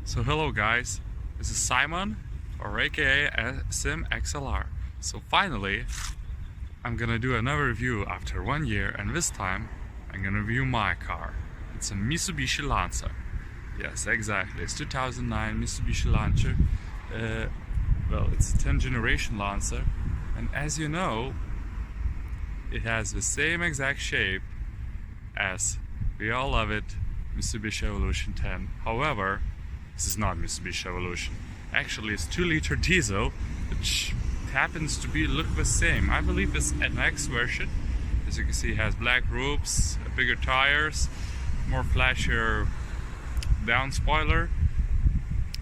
So hello guys, this is Simon, or aka Sim XLR. So finally, I'm gonna do another review after 1 year, and this time I'm gonna review my car. It's a Mitsubishi Lancer. Yes, exactly. It's 2009 Mitsubishi Lancer. Well, it's a 10th generation Lancer, and as you know, it has the same exact shape as we all love it, Mitsubishi Evolution 10. However, this is not Mitsubishi Evolution. Actually, it's 2-liter diesel, which happens to look the same. I believe it's an X version. As you can see, it has black roofs, bigger tires, more flashier down spoiler,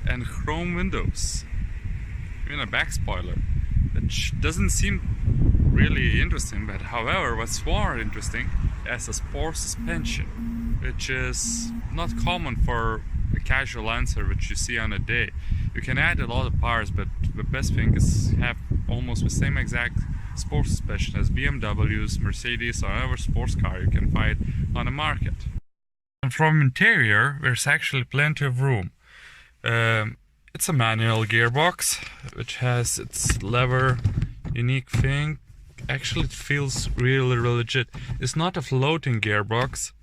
and chrome windows. Even a back spoiler, which doesn't seem really interesting, but however, what's more interesting is a sport suspension, which is not common for a casual Lancer which you see on a day. You can add a lot of powers, but the best thing is have almost the same exact sport suspension as BMWs, Mercedes, or other sports car you can find on the market. And from interior, there's actually plenty of room. It's a manual gearbox, which has its lever, unique thing. Actually, it feels really legit. It's not a floating gearbox,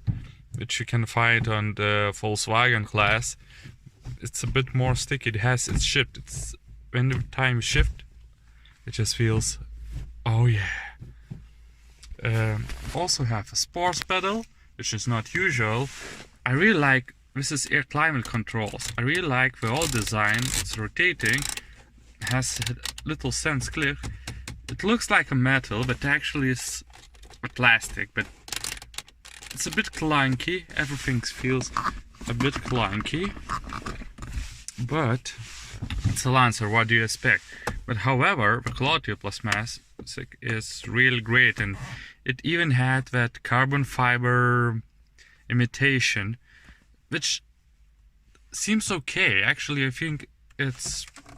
which you can find on the Volkswagen class. It's a bit more sticky. It's shift. It's when the time you shift, it just feels, oh yeah. Also have a sports pedal, which is not usual. I really like this is air climate controls. I really like the old design. It's rotating, has a little sense click. It looks like a metal, but actually it's a plastic. But it's a bit clunky. Everything feels a bit clunky. But it's a Lancer. What do you expect? But however, the quality of plastic is really great, and it even had that carbon fiber imitation, which seems okay. Actually, I think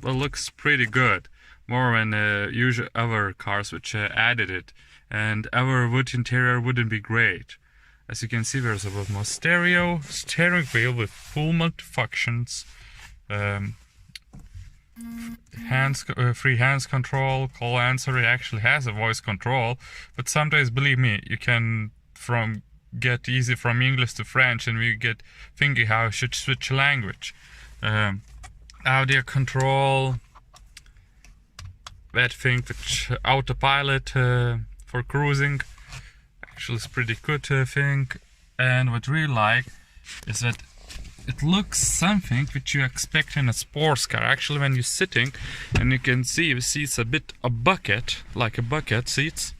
looks pretty good, more than usual other cars which added it, and our wood interior wouldn't be great. As you can see, there's a bit more steering wheel with full multifunctions, free hands control, call answer. It actually has a voice control, but sometimes, believe me, you can get easy from English to French, and we get thinking how I should switch language. Audio control, that thing which autopilot for cruising, actually is pretty good thing. And what I really like is that it looks something which you expect in a sports car. Actually, when you're sitting, and you can see the seats a bit like a bucket seats,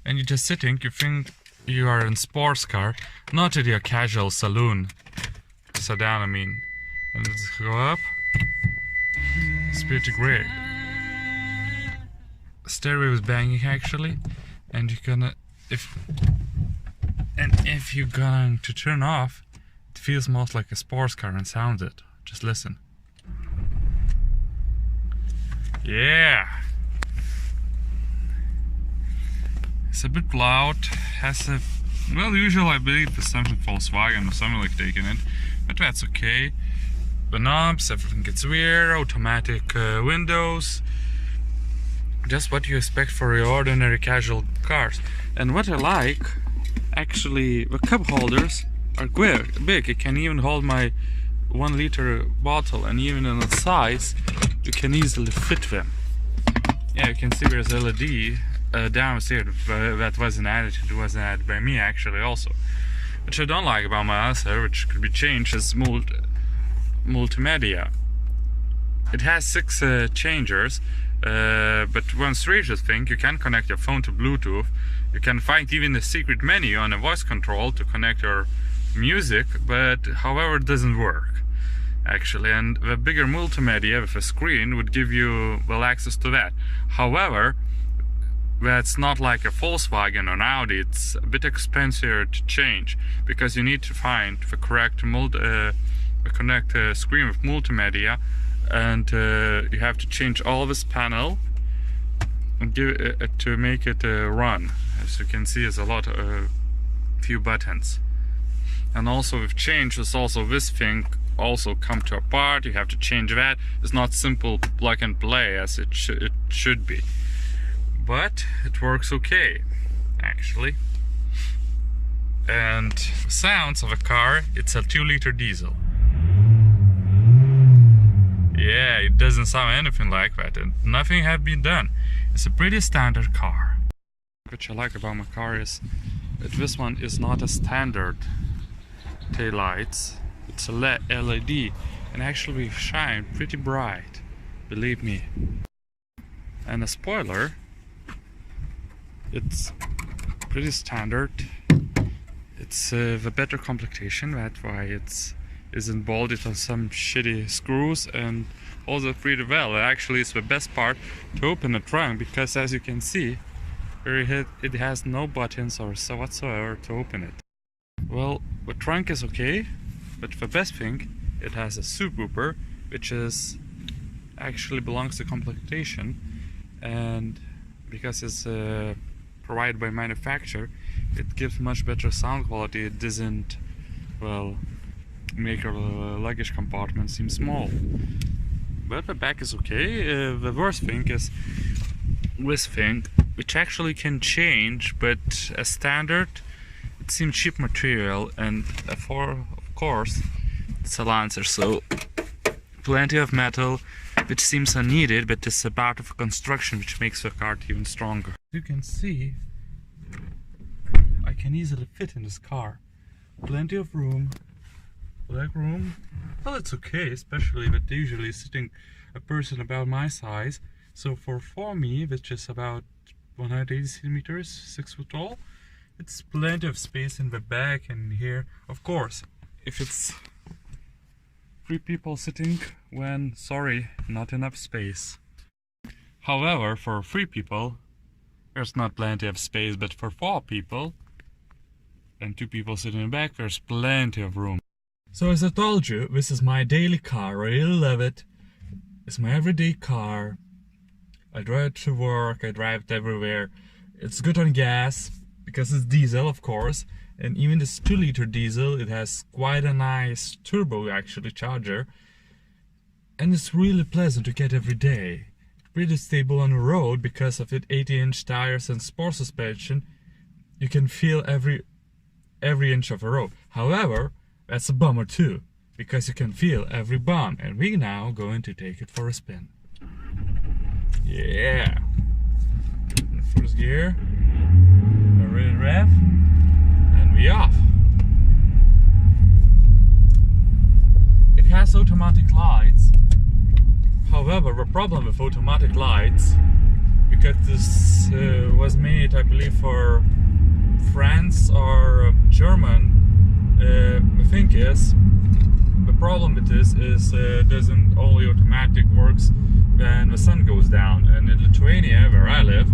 and you're just sitting, you think you are in sports car, not in your casual saloon sedan, I mean. And let's go up. It's pretty great. Stereo is banging actually, and you're gonna if you're going to turn off, it feels most like a sports car and sounds it. Just listen. Yeah. It's a bit loud, has a, well, usually I believe it's something Volkswagen or something like taking it, but that's okay. The knobs, everything gets weird, automatic windows, just what you expect for your ordinary casual cars. And what I like, actually, the cup holders are big. It can even hold my 1-liter bottle, and even in the size, you can easily fit them. Yeah, you can see there's LED downstairs, that wasn't added. It wasn't added by me actually also. Which I don't like about my Lancer, which could be changed, is multimedia. It has 6 changers, but one strangest thing, you can connect your phone to Bluetooth. You can find even a secret menu on a voice control to connect your music, but however it doesn't work actually. And the bigger multimedia with a screen would give you well access to that. However, that's not like a Volkswagen or an Audi. It's a bit expensive to change, because you need to find the correct screen with multimedia, and you have to change all this panel and give it to make it run. As you can see, there's a lot few buttons. And also with change, there's also this thing also come to a part, you have to change that. It's not simple plug and play as it should be. But it works okay, actually. And the sounds of a car, it's a 2-liter diesel. Yeah, it doesn't sound anything like that, and nothing has been done. It's a pretty standard car. What I like about my car is that this one is not a standard taillights. It's a LED, and actually shine pretty bright, believe me. And a spoiler, it's pretty standard. It's the better completion, that's why it's isn't bolted on some shitty screws, and also pretty well. Actually, it's the best part to open the trunk, because as you can see, it has no buttons or so whatsoever to open it. Well, the trunk is okay, but the best thing, it has a subwoofer, which is actually belongs to completion, and because it's provided by manufacturer, it gives much better sound quality. It doesn't, well, make our luggage compartment seem small. But the back is okay. The worst thing is this thing, which actually can change, but as standard it seems cheap material, and of course it's a Lancer, so plenty of metal which seems unneeded, but it's a part of a construction which makes the car even stronger. You can see I can easily fit in this car. Plenty of room. Leg room, well, it's okay, especially but usually sitting a person about my size. So for me, which is about 180 centimeters, 6 foot tall, it's plenty of space in the back and here. Of course, if it's 3 people sitting, when sorry, not enough space. However, for 3 people, there's not plenty of space, but for 4 people and 2 people sitting in the back, there's plenty of room. So as I told you, this is my daily car. I really love it. It's my everyday car. I drive it to work, I drive it everywhere. It's good on gas, because it's diesel, of course. And even this 2-liter diesel, it has quite a nice turbo, actually, charger. And it's really pleasant to get every day. Pretty stable on the road, because of its 80-inch tires and sport suspension. You can feel every inch of the road. However, that's a bummer too, because you can feel every bump, and we now going to take it for a spin. Yeah! First gear, a real rev, and we off. It has automatic lights. However, the problem with automatic lights, because this was made, I believe, for France or German. The thing is, the problem with this is doesn't only automatic works when the sun goes down, and in Lithuania, where I live,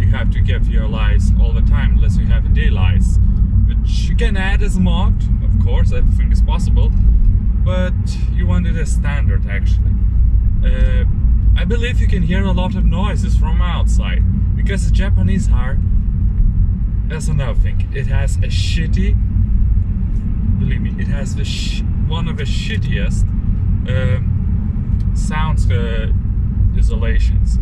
you have to get your lights all the time unless you have day lights, which you can add as a mod, of course, everything is possible, but you want it as standard actually. I believe you can hear a lot of noises from outside, because the Japanese car, that's another thing, it has a shitty, believe me, it has one of the shittiest sound isolations.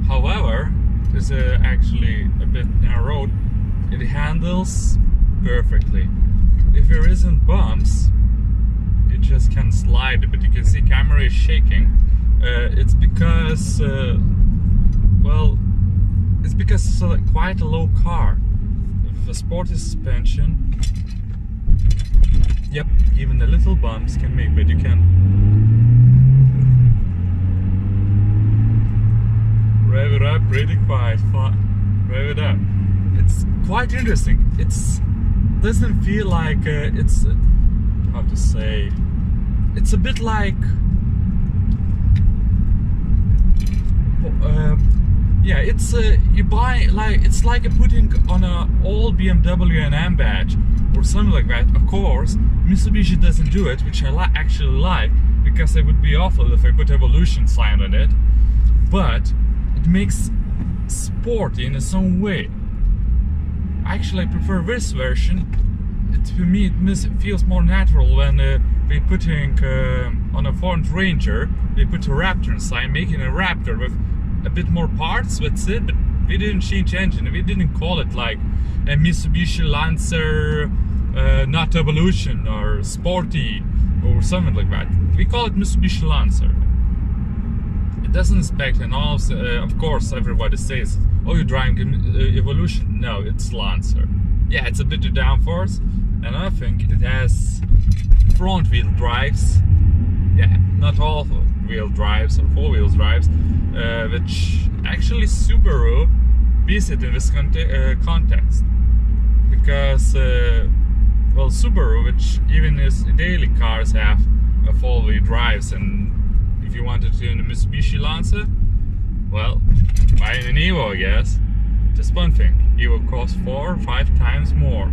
However, it's actually a bit narrow. It handles perfectly. If there isn't bumps, it just can slide, but you can see camera is shaking. It's because, well, it's because it's quite a low car. With a sporty suspension, yep, even the little bumps can make, but you can rev it up pretty quiet. Rev it up. It's quite interesting. It's doesn't feel like it's how to say. It's a bit like yeah. It's you buy like it's like putting on a old BMW an M badge or something like that. Of course, Mitsubishi doesn't do it, which I actually like, because it would be awful if I put Evolution sign on it. But it makes sporty in its own way. Actually, I prefer this version. to me it feels more natural when we're putting on a Ford Ranger, we put a Raptor inside, making a Raptor with a bit more parts, that's it, but we didn't change engine, we didn't call it like a Mitsubishi Lancer, not Evolution or Sporty or something like that. We call it Mitsubishi Lancer. It doesn't expect an of course everybody says, oh, you're driving Evolution. No, it's Lancer. Yeah, it's a bit of downforce, and I think it has front wheel drives. Yeah, not all wheel drives or four wheel drives, which actually Subaru beats it in this context. Because, well, Subaru, which even its daily cars have four wheel drives, and if you wanted to in a Mitsubishi Lancer, well, buy an Evo, I guess. Just one thing, Evo costs 4 or 5 times more.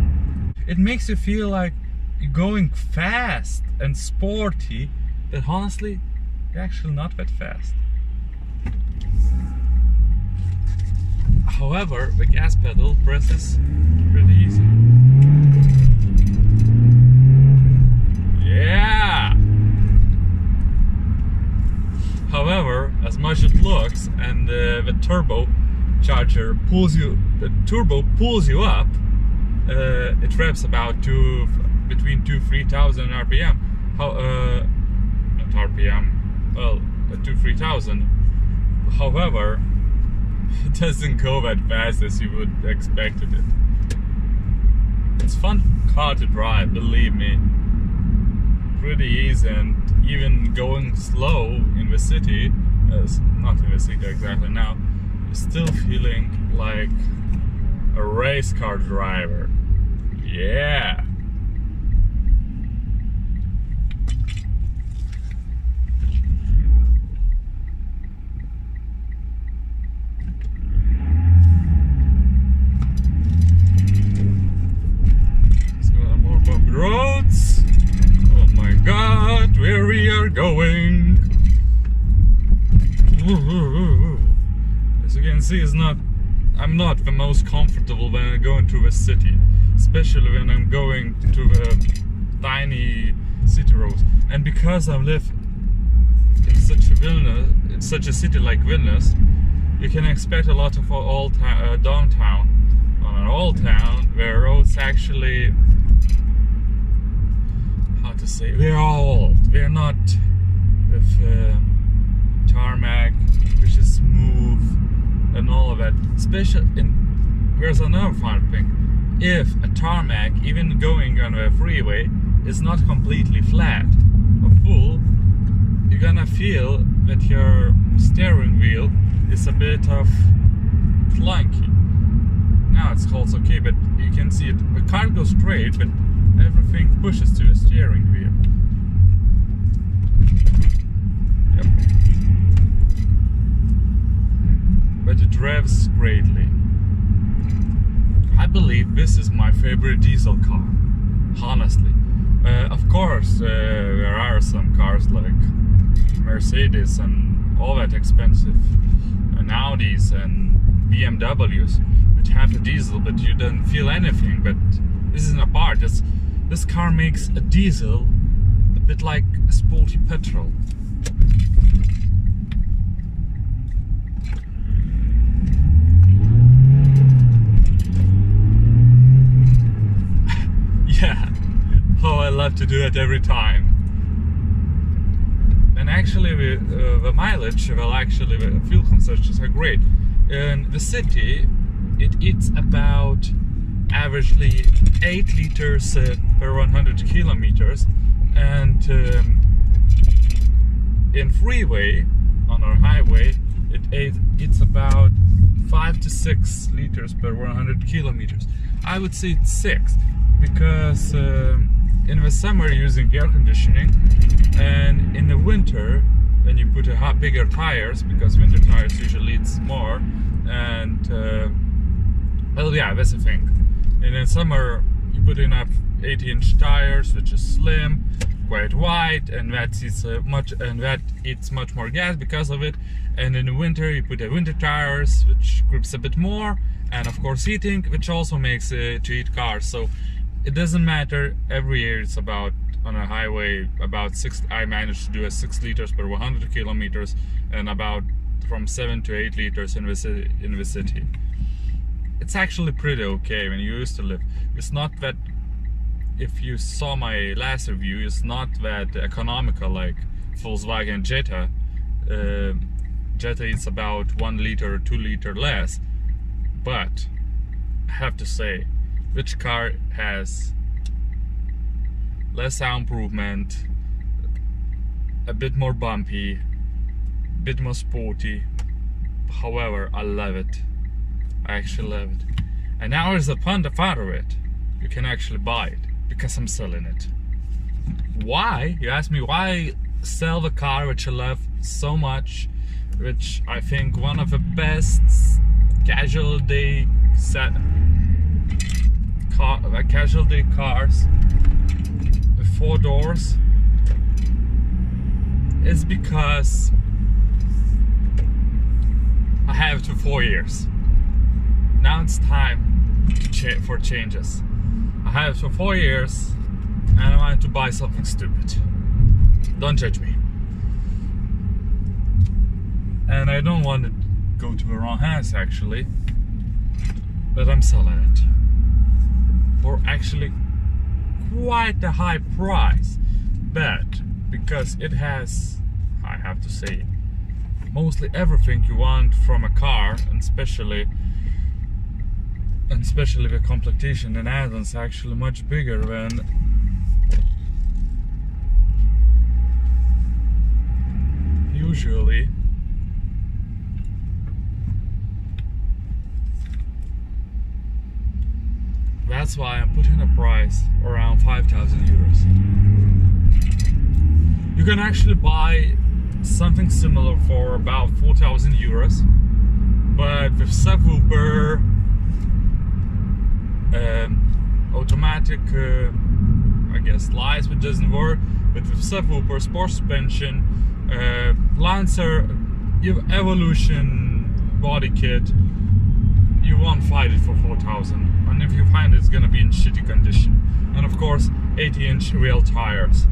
It makes you feel like you're going fast and sporty, but honestly, you're actually not that fast. However, the gas pedal presses pretty easy. Yeah! However, as much as it looks, and the turbo charger turbo pulls you up, it revs about between 2,000-3,000 RPM. Not RPM, well, 2,000-3,000. However, it doesn't go that fast as you would expect it. It's a fun car to drive, believe me. Pretty easy, and even going slow in the city, not in the city exactly now, you're still feeling like a race car driver. Yeah! Let's go on more bumpy roads. Oh my god, where we are going! As you can see, I'm not the most comfortable when I go into the city, especially when I'm going to the tiny city roads. And because I live in such a city like Vilnius, you can expect a lot of downtown. On an old town, where roads actually, how to say, we're old. We're not with tarmac, which is smooth and all of that. There's another fun thing. If a tarmac, even going on a freeway, is not completely flat or full, you're gonna feel that your steering wheel is a bit of clunky. Now it's also okay, but you can see it. The car goes straight, but everything pushes to the steering wheel. Yep. But it revs greatly. I believe this is my favorite diesel car, honestly. Of course, there are some cars like Mercedes and all that expensive, and Audis and BMWs, which have a diesel, but you don't feel anything. But this isn't a part. This car makes a diesel a bit like a sporty petrol. Yeah, oh, I love to do it every time. And actually, the mileage, well, actually, the fuel consumptions are great. In the city, it eats about averagely 8 liters per 100 kilometers, and in freeway, on our highway, it's about 5 to 6 liters per 100 kilometers. I would say it's 6, because in the summer you're using air conditioning, and in the winter then you put bigger tires, because winter tires usually it's more, and well, yeah, that's the thing. And in summer you put in up 80-inch tires, which is slim, quite wide, and that eats much more gas because of it. And in the winter you put the winter tires, which grips a bit more, and of course heating, which also makes to eat cars. So it doesn't matter. Every year it's about, on a highway, about 6. I managed to do a 6 liters per 100 kilometers, and about from 7 to 8 liters in the city. It's actually pretty okay when you used to live. It's not that, if you saw my last review, it's not that economical like Volkswagen Jetta. Jetta is about 1 liter or 2 liter less, but I have to say, which car has less sound improvement, a bit more bumpy, a bit more sporty. However, I love it. I actually love it. And now there's a fun part of it. You can actually buy it because I'm selling it. Why? You ask me why sell the car which I love so much, which I think one of the best casual day cars with 4 doors, is because I have it for 4 years. Now it's time for changes. I have it for 4 years and I want to buy something stupid. Don't judge me. And I don't want to go to the wrong hands actually, but I'm selling it for actually quite a high price, but because it has, I have to say, mostly everything you want from a car, and especially the completion and add-ons actually much bigger than usually. That's why I'm putting a price around 5,000 euros. You can actually buy something similar for about 4,000 euros, but with subwoofer, automatic, I guess lights, which doesn't work, but with subwoofer, sport suspension, Lancer, Evolution body kit, you won't find it for 4,000. And if you find it's gonna be in shitty condition. And of course, 80-inch real tires,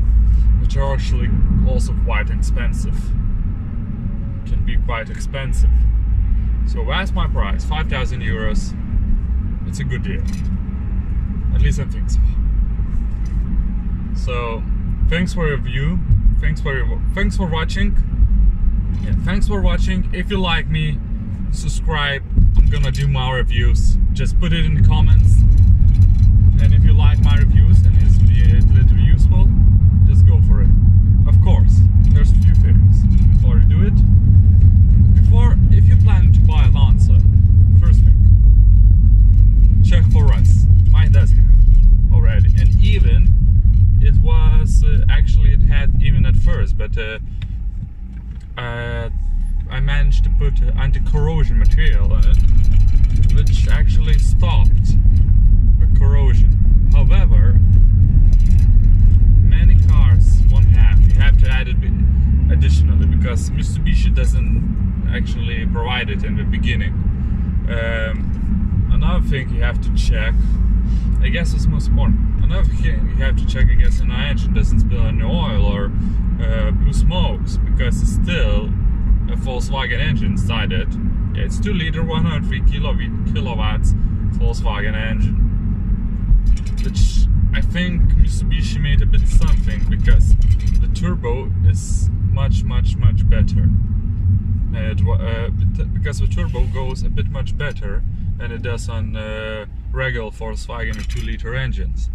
which are actually also quite expensive. Can be quite expensive. So that's my price, 5,000 euros. It's a good deal. At least I think so. So, thanks for your view. Thanks for watching. Yeah, thanks for watching. If you like me, subscribe. I'm gonna do more reviews. Just put it in the comments. And if you like my reviews and it's a little useful, just go for it. Of course, there's a few things before you do it. If you plan to buy a Lancer, first thing, check for rust. Mine does have already, and even it was actually it had even at first, but I managed to put anti-corrosion material on it, which actually stopped the corrosion. However, many cars won't have. You have to add it additionally because Mitsubishi doesn't actually provide it in the beginning. Another thing you have to check, I guess it's most important. Another thing you have to check, I guess, in our engine doesn't spill any oil or blue smokes, because it's still a Volkswagen engine inside it. Yeah, it's 2 liter, 103 kilowatts Volkswagen engine, which I think Mitsubishi made a bit something, because the turbo is much better. Because the turbo goes a bit much better than it does on regular Volkswagen 2 liter engines.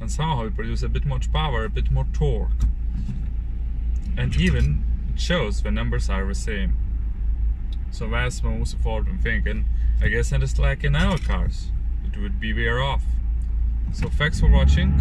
And somehow it produces a bit much power, a bit more torque. And even it shows the numbers are the same. So that's the most important thing. And I guess it's like in our cars, it would be wear off. So thanks for watching.